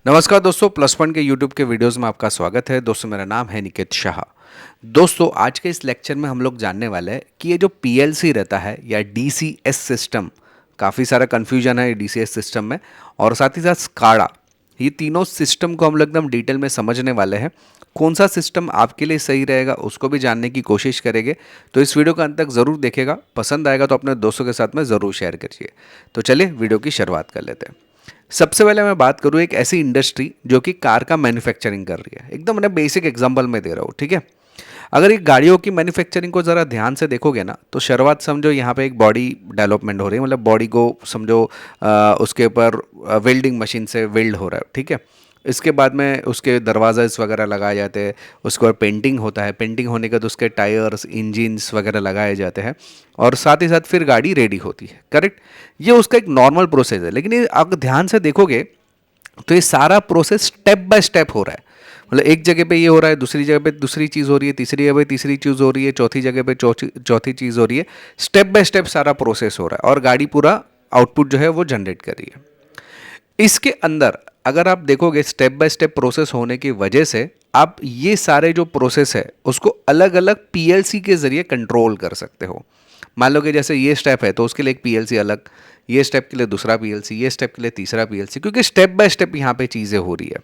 नमस्कार दोस्तों, plus point के यूट्यूब के वीडियोस में आपका स्वागत है। दोस्तों, मेरा नाम है निकेत शाह। दोस्तों, आज के इस लेक्चर में हम लोग जानने वाले हैं कि ये जो पीएलसी रहता है या डीसीएस सिस्टम, काफ़ी सारा कन्फ्यूजन है डीसीएस सिस्टम में, और साथ ही साथ स्काडा, ये तीनों सिस्टम को हम लोग एकदम डिटेल में समझने वाले हैं। कौन सा सिस्टम आपके लिए सही रहेगा उसको भी जानने की कोशिश करेंगे। तो इस वीडियो का अंत तक ज़रूर देखेगा, पसंद आएगा तो अपने दोस्तों के साथ में ज़रूर शेयर करिए। तो चलिए वीडियो की शुरुआत कर लेते हैं। सबसे पहले मैं बात करूँ एक ऐसी इंडस्ट्री जो कि कार का मैन्युफैक्चरिंग कर रही है। एकदम मैं बेसिक एग्जांपल में दे रहा हूँ, ठीक है। अगर ये गाड़ियों की मैन्युफैक्चरिंग को ज़रा ध्यान से देखोगे ना, तो शुरुआत समझो यहाँ पे एक बॉडी डेवलपमेंट हो रही है, मतलब बॉडी को समझो उसके ऊपर वेल्डिंग मशीन से वेल्ड हो रहा है, ठीक है। इसके बाद में उसके दरवाजे वगैरह लगाए जाते हैं, उसके बाद पेंटिंग होता है, पेंटिंग होने के बाद उसके टायर्स इंजिन्स वगैरह लगाए जाते हैं, और साथ ही साथ फिर गाड़ी रेडी होती है, करेक्ट। ये उसका एक नॉर्मल प्रोसेस है, लेकिन ये आप ध्यान से देखोगे तो ये सारा प्रोसेस स्टेप बाय स्टेप हो रहा है। मतलब एक जगह पे ये हो रहा है, दूसरी जगह पे दूसरी चीज़ हो रही है, तीसरी जगह पे तीसरी चीज़ हो रही है, चौथी जगह पे चौथी चीज़ हो रही है। स्टेप बाय स्टेप सारा प्रोसेस हो रहा है और गाड़ी पूरा आउटपुट जो है वो जनरेट कर रही है। इसके अंदर अगर आप देखोगे स्टेप बाय स्टेप प्रोसेस होने की वजह से आप ये सारे जो प्रोसेस है उसको अलग अलग पीएलसी के जरिए कंट्रोल कर सकते हो। मान लो कि जैसे ये स्टेप है तो उसके लिए एक पीएलसी अलग, ये स्टेप के लिए दूसरा पीएलसी, ये स्टेप के लिए तीसरा पीएलसी, क्योंकि स्टेप बाय स्टेप यहाँ पे चीज़ें हो रही है।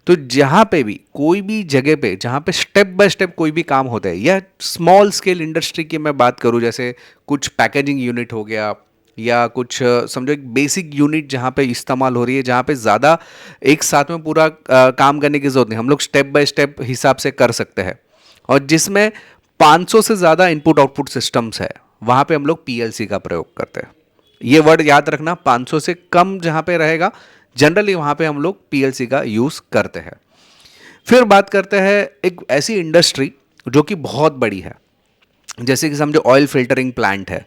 तो जहाँ पे भी कोई भी जगह पे जहाँ पे स्टेप बाय स्टेप कोई भी काम होता है, या स्मॉल स्केल इंडस्ट्री की मैं बात करूँ, जैसे कुछ पैकेजिंग यूनिट हो गया, या कुछ समझो एक बेसिक यूनिट जहाँ पे इस्तेमाल हो रही है, जहाँ पे ज़्यादा एक साथ में पूरा काम करने की ज़रूरत नहीं, हम लोग स्टेप बाय स्टेप हिसाब से कर सकते हैं, और जिसमें 500 से ज़्यादा इनपुट आउटपुट सिस्टम्स है, वहाँ पे हम लोग पीएलसी का प्रयोग करते हैं। ये वर्ड याद रखना, 500 से कम जहाँ पे रहेगा जनरली वहाँ पे हम लोग पीएलसी का यूज़ करते हैं। फिर बात करते हैं एक ऐसी इंडस्ट्री जो कि बहुत बड़ी है, जैसे कि समझो ऑयल फिल्टरिंग प्लांट है,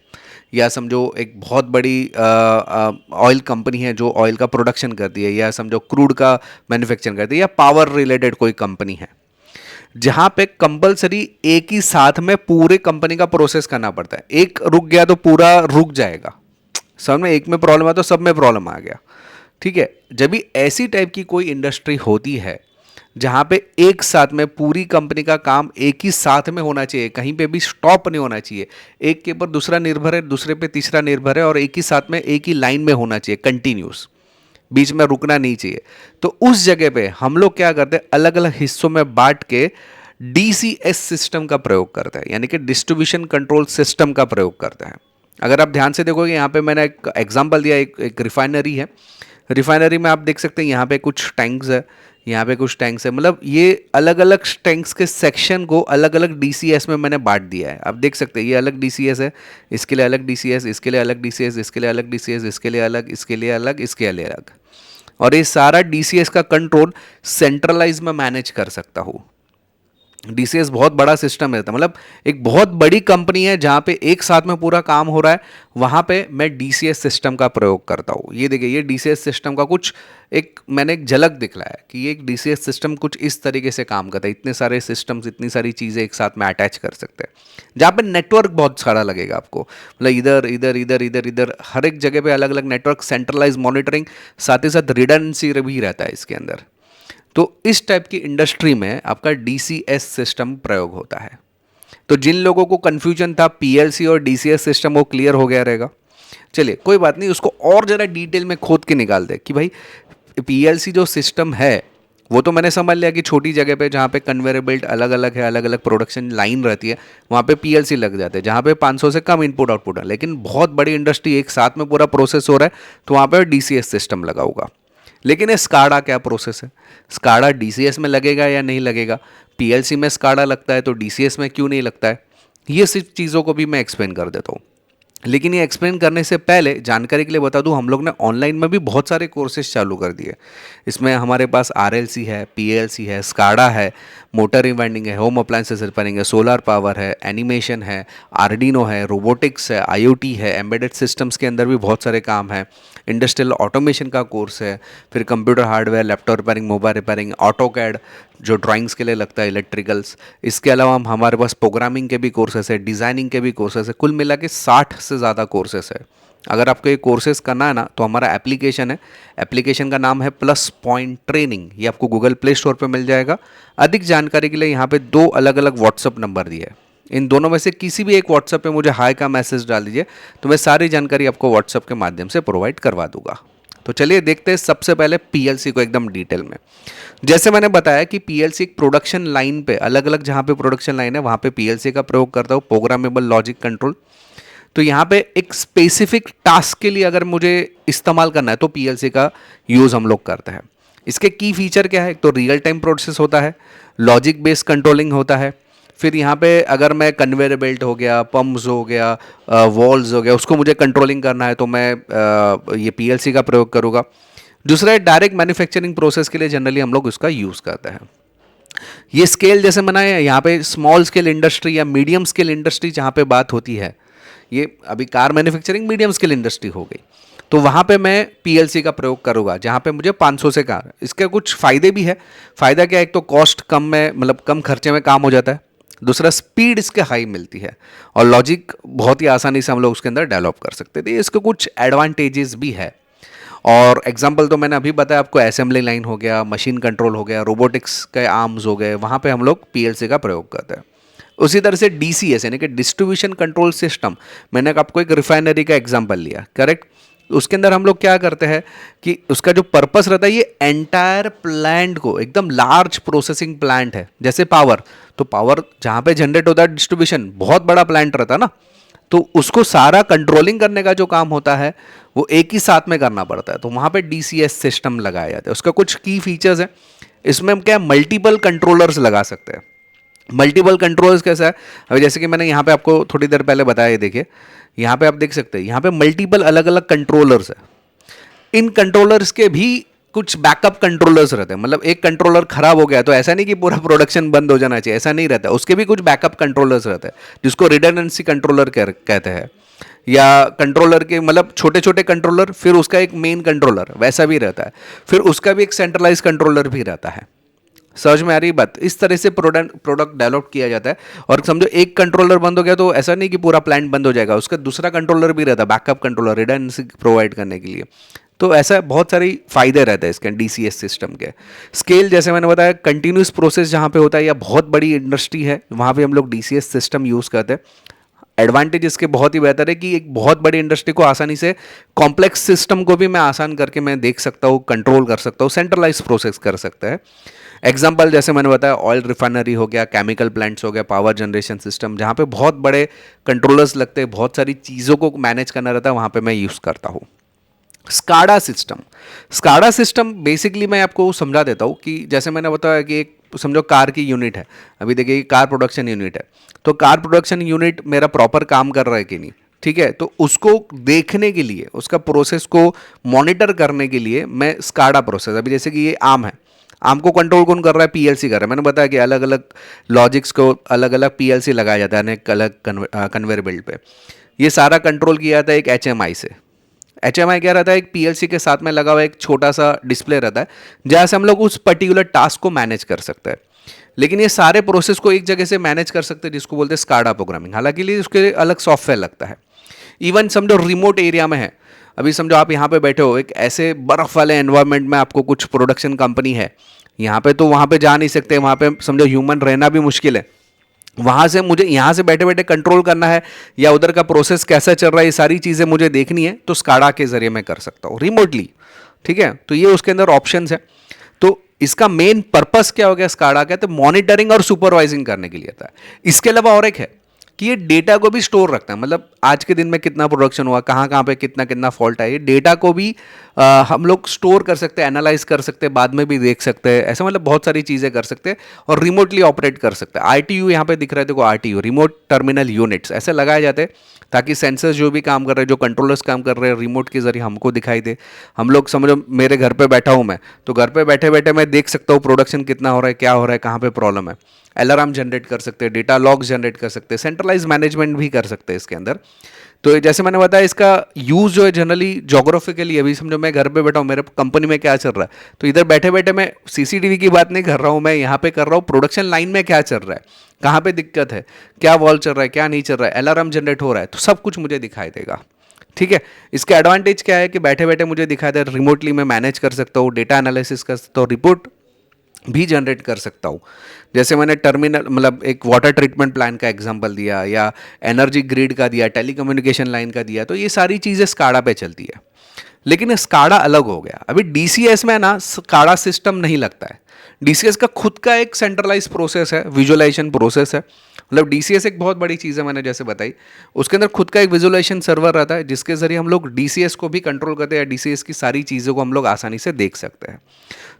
या समझो एक बहुत बड़ी ऑयल कंपनी है जो ऑयल का प्रोडक्शन करती है, या समझो क्रूड का मैन्युफैक्चरिंग करती है, या पावर रिलेटेड कोई कंपनी है, जहाँ पे कंपलसरी एक ही साथ में पूरे कंपनी का प्रोसेस करना पड़ता है। एक रुक गया तो पूरा रुक जाएगा, सब में एक में प्रॉब्लम है तो सब में प्रॉब्लम आ गया, ठीक है। जब भी ऐसी टाइप की कोई इंडस्ट्री होती है जहाँ पे एक साथ में पूरी कंपनी का काम एक ही साथ में होना चाहिए, कहीं पे भी स्टॉप नहीं होना चाहिए, एक के ऊपर दूसरा निर्भर है, दूसरे पे तीसरा निर्भर है, और एक ही साथ में एक ही लाइन में होना चाहिए, कंटिन्यूस, बीच में रुकना नहीं चाहिए। तो उस जगह पे हम लोग क्या करते हैं, अलग अलग हिस्सों में बांट के डीसीएस सिस्टम का प्रयोग करते हैं, यानी कि डिस्ट्रीब्यूशन कंट्रोल सिस्टम का प्रयोग करते हैं। अगर आप ध्यान से देखोगे, यहाँ पे मैंने एक एग्जांपल दिया, एक रिफाइनरी है। रिफाइनरी में आप देख सकते हैं यहाँ पे कुछ टैंक्स है, यहाँ पे कुछ टैंक्स है, मतलब ये अलग अलग टैंक्स के सेक्शन को अलग अलग डीसीएस में मैंने बांट दिया है। आप देख सकते हैं ये अलग डीसीएस है, इसके लिए अलग डीसीएस, इसके लिए अलग डीसीएस, इसके लिए अलग डीसीएस, इसके लिए अलग, इसके लिए अलग, इसके लिए अलग, और ये सारा डीसीएस का कंट्रोल सेंट्रलाइज में मैनेज कर सकता हूँ। डीसीएस बहुत बड़ा सिस्टम रहता है, मतलब एक बहुत बड़ी कंपनी है जहाँ पे एक साथ में पूरा काम हो रहा है, वहाँ पे मैं डीसीएस सिस्टम का प्रयोग करता हूँ। ये देखिए, ये डीसीएस सिस्टम का कुछ मैंने एक झलक दिखलाया है कि ये एक डीसीएस सिस्टम कुछ इस तरीके से काम करता है। इतने सारे सिस्टम्स, इतनी सारी चीज़ें एक साथ में अटैच कर सकते हैं, जहाँ पे नेटवर्क बहुत सारा लगेगा आपको, मतलब इधर इधर इधर इधर इधर हर एक जगह पे अलग अलग नेटवर्क, सेंट्रलाइज मॉनिटरिंग, साथ ही साथ रिडंडेंसी भी रहता है इसके अंदर। तो इस टाइप की इंडस्ट्री में आपका डीसीएस सिस्टम प्रयोग होता है। तो जिन लोगों को कंफ्यूजन था पीएलसी और डीसीएस सिस्टम, वो क्लियर हो गया रहेगा। चलिए कोई बात नहीं, उसको और ज़रा डिटेल में खोद के निकाल दे कि भाई पीएलसी जो सिस्टम है वो तो मैंने समझ लिया कि छोटी जगह पे जहाँ पे कन्वेयर बेल्ट अलग अलग है, अलग अलग प्रोडक्शन लाइन रहती है, वहाँ पे पीएलसी लग जाते हैं, जहाँ पे 500 से कम इनपुट आउटपुट है। लेकिन बहुत बड़ी इंडस्ट्री, एक साथ में पूरा प्रोसेस हो रहा है, तो वहाँ पे डीसीएस सिस्टम लगा होगा। लेकिन ये स्काडा क्या प्रोसेस है, स्काडा डीसीएस में लगेगा या नहीं लगेगा, पीएलसी में स्काडा लगता है तो डीसीएस में क्यों नहीं लगता है, ये सिर्फ चीज़ों को भी मैं एक्सप्लेन कर देता हूँ। लेकिन ये एक्सप्लेन करने से पहले जानकारी के लिए बता दूं, हम लोग ने ऑनलाइन में भी बहुत सारे कोर्सेज चालू कर दिए। इसमें हमारे पास आरएलसी है, पीएलसी है, स्काडा है, मोटर रिवाइंडिंग है, होम अप्लायंसेस रिपेयरिंग है, सोलर पावर है, एनिमेशन है, आर्डिनो है, रोबोटिक्स है, आईओटी है, एम्बेडेड सिस्टम्स के अंदर भी बहुत सारे काम है, इंडस्ट्रियल ऑटोमेशन का कोर्स है, फिर computer hardware, laptop repairing, mobile repairing, auto CAD जो ड्राइंग्स के लिए लगता है, इलेक्ट्रिकल्स। इसके अलावा हम हमारे पास प्रोग्रामिंग के भी कोर्सेस है, डिज़ाइनिंग के भी कोर्सेस है, कुल मिला के 60 से ज़्यादा कोर्सेस है। अगर आपको ये कोर्सेज करना है ना, तो हमारा एप्लीकेशन है, एप्लीकेशन का नाम है प्लस पॉइंट ट्रेनिंग, ये आपको गूगल प्ले स्टोर पे मिल जाएगा। अधिक जानकारी के लिए यहाँ पे 2 अलग अलग व्हाट्सअप नंबर दिए हैं, इन दोनों में से किसी भी एक व्हाट्सअप पे मुझे हाई का मैसेज डाल दीजिए, तो मैं सारी जानकारी आपको व्हाट्सअप के माध्यम से प्रोवाइड करवा दूंगा। तो चलिए देखते हैं सबसे पहले पीएलसी को एकदम डिटेल में। जैसे मैंने बताया कि पीएलसी एक प्रोडक्शन लाइन पे, अलग अलग जहाँ पे प्रोडक्शन लाइन है वहाँ पे पीएलसी का प्रयोग करता हूँ, प्रोग्रामेबल लॉजिक कंट्रोल। तो यहाँ पे एक स्पेसिफिक टास्क के लिए अगर मुझे इस्तेमाल करना है तो पीएलसी का यूज़ हम लोग करते हैं। इसके की फीचर क्या है, एक तो रियल टाइम प्रोसेस होता है, लॉजिक बेस्ड कंट्रोलिंग होता है, फिर यहाँ पे अगर मैं कन्वेयर बेल्ट हो गया, पम्प्स हो गया, वॉल्स हो गया, उसको मुझे कंट्रोलिंग करना है तो मैं ये पीएलसी का प्रयोग करूँगा। दूसरा है डायरेक्ट मैन्युफैक्चरिंग प्रोसेस के लिए जनरली हम लोग उसका यूज़ करते हैं। ये स्केल जैसे बनाए यहाँ पे स्मॉल स्केल इंडस्ट्री या मीडियम स्केल इंडस्ट्री जहाँ पे बात होती है, ये अभी car manufacturing medium scale industry हो गई, तो वहाँ पे मैं पीएलसी का प्रयोग करूँगा जहाँ पे मुझे 500 से कार। इसके कुछ फ़ायदे भी है। फ़ायदा क्या है, एक तो कॉस्ट कम में, मतलब कम खर्चे में काम हो जाता है। दूसरा स्पीड इसके हाई मिलती है और लॉजिक बहुत ही आसानी से हम लोग उसके अंदर डेवलप कर सकते थे। इसके कुछ एडवांटेजेस भी है और एग्जाम्पल तो मैंने अभी बताया आपको, असेंबली लाइन हो गया, मशीन कंट्रोल हो गया, रोबोटिक्स के आर्म्स हो गए, वहाँ पे हम लोग पीएलसी का प्रयोग करते हैं। उसी तरह से डीसीएस यानी कि डिस्ट्रीब्यूशन कंट्रोल सिस्टम, मैंने आपको एक रिफाइनरी का एग्जांपल लिया, करेक्ट। उसके अंदर हम लोग क्या करते हैं कि उसका जो पर्पस रहता है, ये एंटायर प्लांट को, एकदम लार्ज प्रोसेसिंग प्लांट है जैसे पावर, तो पावर जहाँ पे जनरेट होता है डिस्ट्रीब्यूशन, बहुत बड़ा प्लांट रहता है ना, तो उसको सारा कंट्रोलिंग करने का जो काम होता है वो एक ही साथ में करना पड़ता है, तो वहाँ पे डीसीएस सिस्टम लगाया जाता है। उसका कुछ की फीचर्स हैं, इसमें हम क्या मल्टीपल कंट्रोलर्स लगा सकते हैं। मल्टीपल कंट्रोल्स कैसा है, अभी जैसे कि मैंने यहाँ पे आपको थोड़ी देर पहले बताया, ये देखिए यहाँ पे आप देख सकते हैं, यहाँ पे मल्टीपल अलग अलग कंट्रोलर्स है। इन कंट्रोलर्स के भी कुछ बैकअप कंट्रोलर्स रहते हैं, मतलब एक कंट्रोलर खराब हो गया तो ऐसा नहीं कि पूरा प्रोडक्शन बंद हो जाना चाहिए, ऐसा नहीं रहता, उसके भी कुछ बैकअप कंट्रोलर्स रहते हैं जिसको रिडंडेंसी कंट्रोलर कहते हैं, या कंट्रोलर के मतलब छोटे छोटे कंट्रोलर, फिर उसका एक मेन कंट्रोलर वैसा भी रहता है, फिर उसका भी एक सेंट्रलाइज कंट्रोलर भी रहता है। समझ में आ रही बात। इस तरह से प्रोडक्ट डेवलप किया जाता है। और समझो एक कंट्रोलर बंद हो गया तो ऐसा नहीं कि पूरा प्लांट बंद हो जाएगा, उसका दूसरा कंट्रोलर भी रहता है, बैकअप कंट्रोलर, रिडंडेंसी प्रोवाइड करने के लिए। तो ऐसा बहुत सारी फायदे रहते हैं इसके डीसीएस सिस्टम के। स्केल जैसे मैंने बताया, कंटिन्यूस प्रोसेस जहाँ पे होता है या बहुत बड़ी इंडस्ट्री है वहाँ पे हम लोग डीसीएस सिस्टम यूज़ करते हैं। एडवांटेज इसके बहुत ही बेहतर है कि एक बहुत बड़ी इंडस्ट्री को आसानी से, कॉम्प्लेक्स सिस्टम को भी मैं आसान करके मैं देख सकता हूँ, कंट्रोल कर सकता हूँ, सेंट्रलाइज प्रोसेस कर सकता है। एग्जाम्पल जैसे मैंने बताया, ऑयल रिफाइनरी हो गया, केमिकल प्लांट्स हो गया, पावर जनरेशन सिस्टम, जहाँ पे बहुत बड़े कंट्रोलर्स लगते हैं, बहुत सारी चीज़ों को मैनेज करना रहता है, वहाँ पे मैं यूज़ करता हूँ। SCADA system, SCADA system basically मैं आपको समझा देता हूँ कि जैसे मैंने बताया कि एक समझो कार की यूनिट है, अभी देखिए कार प्रोडक्शन यूनिट है, तो कार प्रोडक्शन यूनिट मेरा प्रॉपर काम कर रहा है कि नहीं, ठीक है, तो उसको देखने के लिए, उसका प्रोसेस को मॉनिटर करने के लिए मैं स्काडा प्रोसेस, अभी जैसे कि ये आम है, आम को कंट्रोल कौन कर रहा है, पीएलसी कर रहा है। मैंने बताया कि अलग अलग लॉजिक्स को अलग अलग पीएलसी लगाया जाता है एक अलग कन्वेयर बेल्ट पे। ये सारा कंट्रोल किया जाता है एक एचएमआई से। एचएमआई क्या रहता है, एक पीएलसी के साथ में लगा हुआ एक छोटा सा डिस्प्ले रहता है जहाँ से हम लोग उस पर्टिकुलर टास्क को मैनेज कर सकते हैं। लेकिन ये सारे प्रोसेस को एक जगह से मैनेज कर सकते हैं जिसको बोलते हैं स्काडा प्रोग्रामिंग। हालांकि लिए उसके अलग सॉफ्टवेयर लगता है। इवन समझो रिमोट एरिया में है, अभी समझो आप यहाँ पे बैठे हो एक ऐसे बर्फ वाले एनवायरनमेंट में, आपको कुछ प्रोडक्शन कंपनी है यहाँ पे, तो वहाँ पे जा नहीं सकते, वहाँ पे समझो ह्यूमन रहना भी मुश्किल है, वहाँ से मुझे यहाँ से बैठे बैठे कंट्रोल करना है या उधर का प्रोसेस कैसा चल रहा है, ये सारी चीज़ें मुझे देखनी है, तो स्काडा के जरिए मैं कर सकता हूँ रिमोटली। ठीक है, तो ये उसके अंदर ऑप्शंस है। तो इसका मेन पर्पस क्या हो गया स्काडा का, तो मॉनिटरिंग और सुपरवाइजिंग करने के लिए था। इसके अलावा और एक है कि ये डेटा को भी स्टोर रखता है, मतलब आज के दिन में कितना प्रोडक्शन हुआ, कहाँ कहाँ पे कितना कितना फॉल्ट है, ये डेटा को भी हम लोग स्टोर कर सकते हैं, एनालाइज कर सकते हैं, बाद में भी देख सकते हैं, ऐसे मतलब बहुत सारी चीज़ें कर सकते हैं और रिमोटली ऑपरेट कर सकते हैं। आरटीयू यहाँ पे दिख रहा है, देखो आरटीयू, रिमोट टर्मिनल यूनिट्स ऐसे लगाए जाते हैं ताकि सेंसर्स जो भी काम कर रहे हैं, जो कंट्रोलर्स काम कर रहे हैं, रिमोट के जरिए हमको दिखाई दे। हम लोग समझो मेरे घर पे बैठा हूँ मैं, तो घर पे बैठे बैठे मैं देख सकता हूँ प्रोडक्शन कितना हो रहा है, क्या हो रहा है, कहाँ पे प्रॉब्लम है। अलार्म जनरेट कर सकते हैं, डेटा लॉग्स जनरेट कर सकते हैं, सेंट्रलाइज मैनेजमेंट भी कर सकते हैं इसके अंदर। तो जैसे मैंने बताया इसका यूज़ जो है जनरली जोग्राफिकली, अभी समझो मैं घर पे बैठा हूँ, मेरे कंपनी में क्या चल रहा है, तो इधर बैठे बैठे मैं सीसीटीवी की बात नहीं कर रहा हूँ, मैं यहाँ पे कर रहा हूँ प्रोडक्शन लाइन में क्या चल रहा है, कहाँ पे दिक्कत है, क्या वॉल चल रहा है, क्या नहीं चल रहा है, अलार्म जनरेट हो रहा है, तो सब कुछ मुझे दिखाई देगा। ठीक है। इसका एडवांटेज क्या है कि बैठे बैठे मुझे दिखा दे, रिमोटली मैं मैनेज कर सकता हूँ, डेटा एनालिसिस कर सकता हूँ, रिपोर्ट भी जनरेट कर सकता हूँ। जैसे मैंने टर्मिनल मतलब एक वाटर ट्रीटमेंट प्लान का एग्जांपल दिया, या एनर्जी ग्रिड का दिया, टेलीकम्युनिकेशन लाइन का दिया, तो ये सारी चीज़ें स्काडा पे चलती है। लेकिन स्काडा अलग हो गया, अभी डीसीएस में ना स्काडा सिस्टम नहीं लगता है। डीसीएस का खुद का एक सेंट्रलाइज प्रोसेस है, विजुअलाइजेशन प्रोसेस है। मतलब डीसीएस एक बहुत बड़ी चीज़ है, मैंने जैसे बताई, उसके अंदर खुद का एक विजुअलाइजेशन सर्वर रहता है, जिसके जरिए हम लोग डीसीएस को भी कंट्रोल करते हैं, या डीसीएस की सारी चीज़ों को हम लोग आसानी से देख सकते हैं।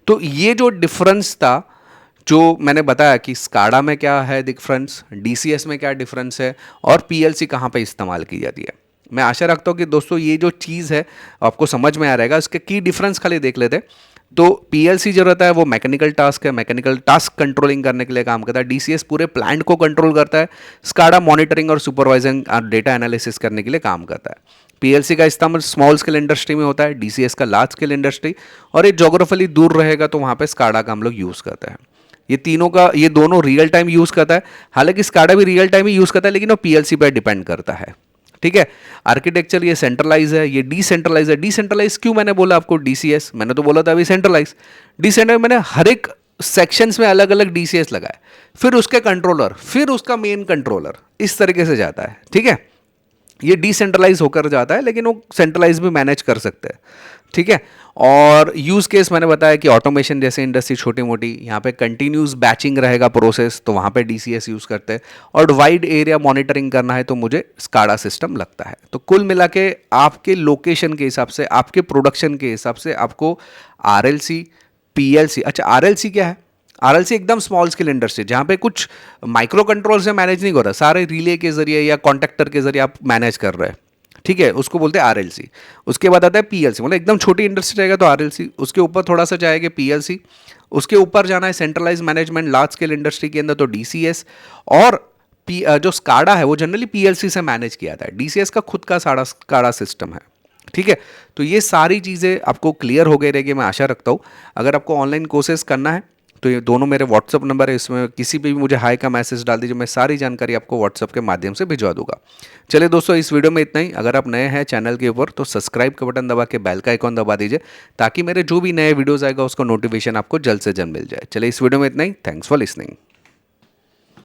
तो ये जो डिफरेंस था, जो मैंने बताया कि स्काडा में क्या है डिफरेंस, डीसीएस में क्या डिफरेंस है, और पीएलसी कहाँ पे इस्तेमाल की जाती है, मैं आशा रखता हूँ कि दोस्तों ये जो चीज़ है आपको समझ में आ रहेगा। इसके की डिफरेंस खाली देख लेते हैं। तो पीएलसी जो रहता है वो मैकेनिकल टास्क है, मैकेनिकल टास्क कंट्रोलिंग करने के लिए काम करता है। डीसीएस पूरे प्लांट को कंट्रोल करता है। स्काडा मॉनिटरिंग और सुपरवाइजिंग और डेटा एनालिसिस करने के लिए काम करता है। पीएलसी का इस्तेमाल स्मॉल स्केल इंडस्ट्री में होता है, डीसीएस का लार्ज स्केल इंडस्ट्री, और ये जोग्राफिकली दूर रहेगा तो वहाँ पे स्काडा का हम लोग यूज़ करते हैं। ये दोनों रियल टाइम यूज़ करता है। हालांकि स्काडा भी रियल टाइम ही यूज़ करता है, लेकिन वो पीएलसी पर डिपेंड करता है। ठीक है। आर्किटेक्चर ये सेंट्रलाइज है, ये डिसेंट्रलाइज है। डिसेंट्रलाइज क्यों मैंने बोला आपको, डीसीएस मैंने तो बोला था अभी सेंट्रलाइज। डिसेंट्रलाइज मैंने हर एक सेक्शंस में अलग अलग डीसीएस लगाए, फिर उसके कंट्रोलर, फिर उसका मेन कंट्रोलर, इस तरीके से जाता है। ठीक है। ये डिसेंट्रलाइज होकर जाता है, लेकिन वो सेंट्रलाइज भी मैनेज कर सकते हैं। ठीक है। और यूज़ केस मैंने बताया कि ऑटोमेशन जैसे इंडस्ट्री छोटी मोटी, यहाँ पे कंटिन्यूस बैचिंग रहेगा प्रोसेस, तो वहाँ पे डीसीएस यूज़ करते हैं। और वाइड एरिया मॉनिटरिंग करना है तो मुझे स्काडा सिस्टम लगता है। तो कुल मिला के आपके लोकेशन के हिसाब से, आपके प्रोडक्शन के हिसाब से आपको आरएलसी, पीएलसी, अच्छा आरएलसी क्या है, आरएलसी एकदम स्मॉल स्केल इंडस्ट्री, जहाँ पे कुछ माइक्रो कंट्रोल से मैनेज नहीं हो रहा, सारे रिले के जरिए या कॉन्टेक्टर के जरिए आप मैनेज कर रहे हैं। ठीक है, उसको बोलते हैं आरएलसी। उसके बाद आता है पीएलसी, मतलब एकदम छोटी इंडस्ट्री रहेगा तो आरएलसी, उसके ऊपर थोड़ा सा जाएगा पीएलसी, उसके ऊपर जाना है centralize management large scale industry के अंदर तो डीसीएस, और जो स्काडा है वो जनरली पीएलसी से मैनेज किया था। डीसीएस का खुद का स्काडा सिस्टम है। ठीक है। तो ये सारी चीज़ें आपको क्लियर हो गई रहेगी, मैं आशा रखता हूँ। अगर आपको ऑनलाइन कोर्सेज करना है तो ये दोनों मेरे व्हाट्सअप नंबर है, इसमें किसी पे भी मुझे हाई का मैसेज डाल दीजिए, मैं सारी जानकारी आपको व्हाट्सअप के माध्यम से भिजवा दूंगा। चलिए दोस्तों, इस वीडियो में इतना ही। अगर आप नए हैं चैनल के ऊपर तो सब्सक्राइब का बटन दबा के बेल का आइकॉन दबा दीजिए, ताकि मेरे जो भी नए वीडियोज़ आएगा उसका नोटिफिकेशन आपको जल्द से जल्द मिल जाए। चलिए इस वीडियो में इतना ही। Thanks for listening.